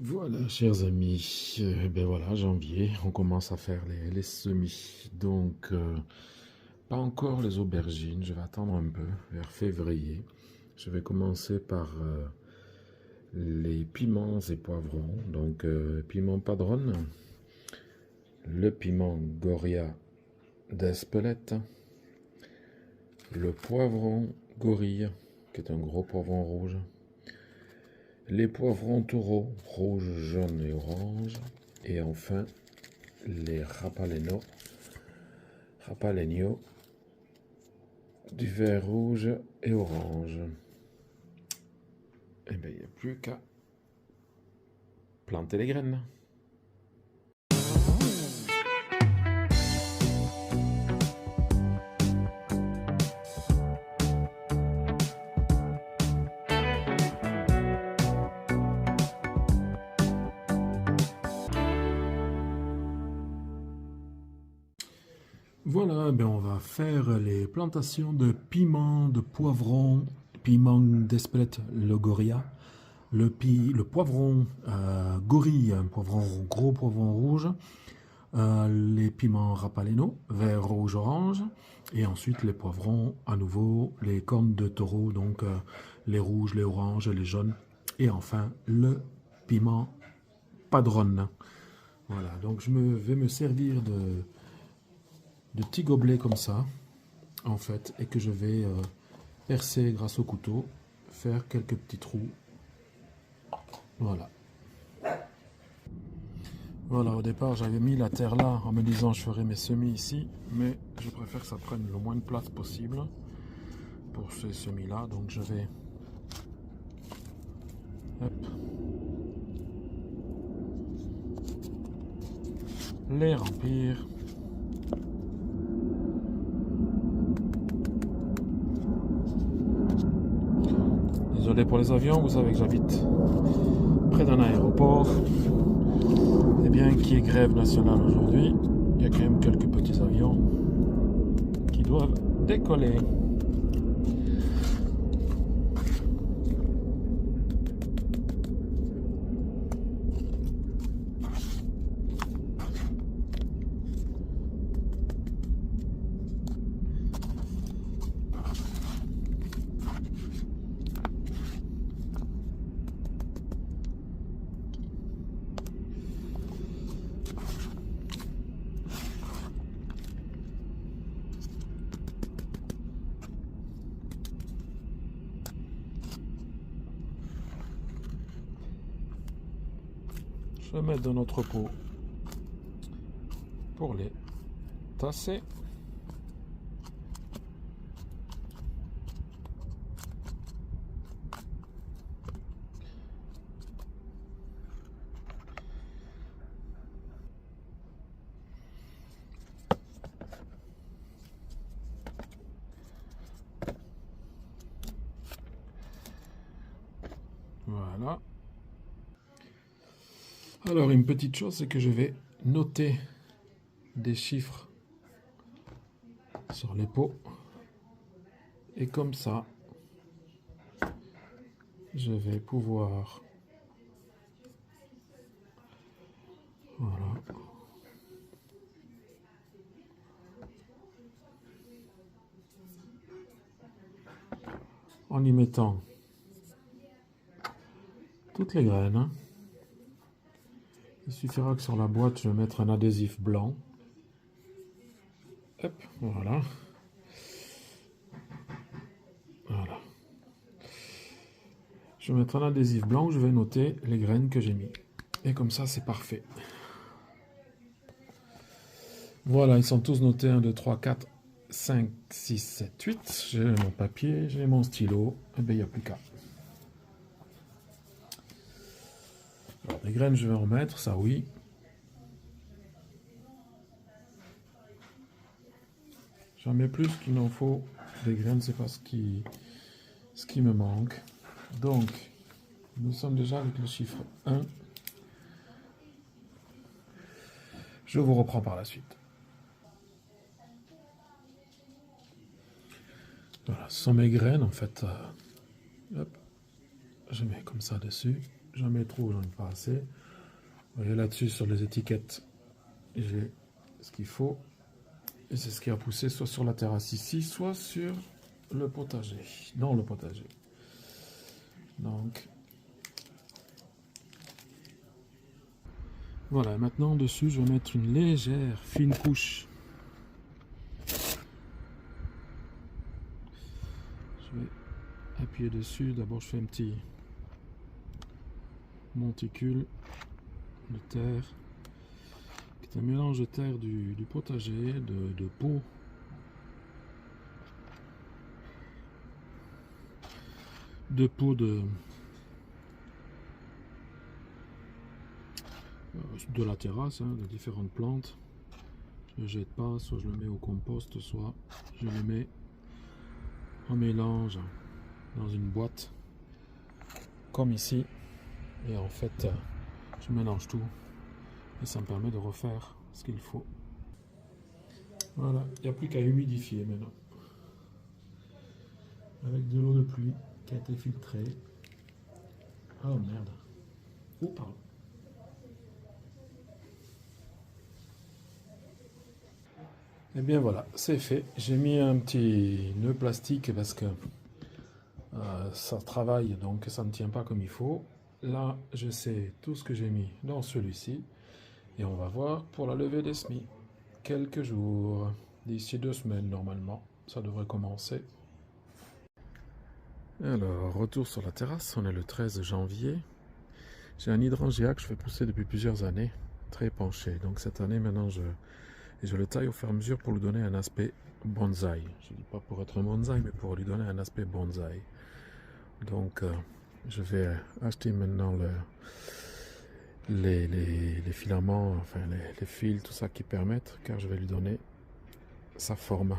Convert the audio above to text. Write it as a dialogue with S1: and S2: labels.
S1: Voilà, chers amis, ben voilà, janvier, on commence à faire les semis. Donc, pas encore les aubergines, je vais attendre un peu, vers février. Je vais commencer par les piments et poivrons. Donc, piment padron, le piment Goria d'Espelette, le poivron Gorille, qui est un gros poivron rouge, les poivrons taureaux, rouge, jaune et orange, et enfin les Rapaleno du vert rouge et orange. Et bien il n'y a plus qu'à planter les graines. Voilà, ben on va faire les plantations de piments, de poivrons, piment d'Espelette, le Goria, le poivron Gorille, un gros poivron rouge, les piments Rapaleno, vert, rouge, orange, et ensuite les poivrons, à nouveau, les cornes de taureau, donc les rouges, les oranges, les jaunes, et enfin le piment padron. Voilà, donc vais me servir de petits gobelets comme ça, en fait, et que je vais percer grâce au couteau, faire quelques petits trous. Voilà. Voilà, au départ j'avais mis la terre là en me disant je ferai mes semis ici, mais je préfère que ça prenne le moins de place possible pour ces semis là, donc je vais les remplir. Désolé pour les avions, vous savez que j'habite près d'un aéroport. Et bien qu'il y ait grève nationale aujourd'hui, il y a quand même quelques petits avions qui doivent décoller. Je vais mettre dans notre pot pour les tasser. Voilà. Alors une petite chose, c'est que je vais noter des chiffres sur les pots. Et comme ça, je vais pouvoir... Voilà. En y mettant toutes les graines. Hein. Il suffira que sur la boîte, je vais mettre un adhésif blanc. Hop, voilà. Voilà. Je vais mettre un adhésif blanc où je vais noter les graines que j'ai mis. Et comme ça, c'est parfait. Voilà, ils sont tous notés. 1, 2, 3, 4, 5, 6, 7, 8. J'ai mon papier, j'ai mon stylo. Et bien, il n'y a plus qu'à. Alors, les graines, je vais en mettre, ça oui. J'en mets plus qu'il n'en faut. Les graines, c'est pas ce qui me manque. Donc, nous sommes déjà avec le chiffre 1. Je vous reprends par la suite. Voilà, ce sont mes graines en fait. Hop, je mets comme ça dessus. jamais trop, j'en ai pas assez. Vous voyez là-dessus sur les étiquettes, j'ai ce qu'il faut. Et c'est ce qui a poussé soit sur la terrasse ici, soit sur le potager. Dans le potager. Donc, voilà, maintenant dessus, je vais mettre une légère fine couche. Je vais appuyer dessus. D'abord, je fais un petit monticule de terre. C'est un mélange de terre du potager, de pot. De pot de la terrasse, hein, de différentes plantes. Je ne le jette pas, soit je le mets au compost, soit je le mets en mélange dans une boîte, comme ici. Et en fait, je mélange tout et ça me permet de refaire ce qu'il faut. Voilà, il n'y a plus qu'à humidifier maintenant. Avec de l'eau de pluie qui a été filtrée. Oh merde. Oh, pardon. Et bien voilà, c'est fait. J'ai mis un petit nœud plastique parce que ça travaille, donc ça ne tient pas comme il faut. Là, je sais tout ce que j'ai mis dans celui-ci. Et on va voir pour la levée des semis. Quelques jours, d'ici 2 semaines normalement, ça devrait commencer. Alors, retour sur la terrasse, on est le 13 janvier. J'ai un hydrangea que je fais pousser depuis plusieurs années, très penché. Donc cette année, maintenant, je le taille au fur et à mesure pour lui donner un aspect bonsaï. Je ne dis pas pour être un bonsaï, mais pour lui donner un aspect bonsaï. Donc, je vais acheter maintenant les filaments, enfin les fils, tout ça qui permettent, car je vais lui donner sa forme.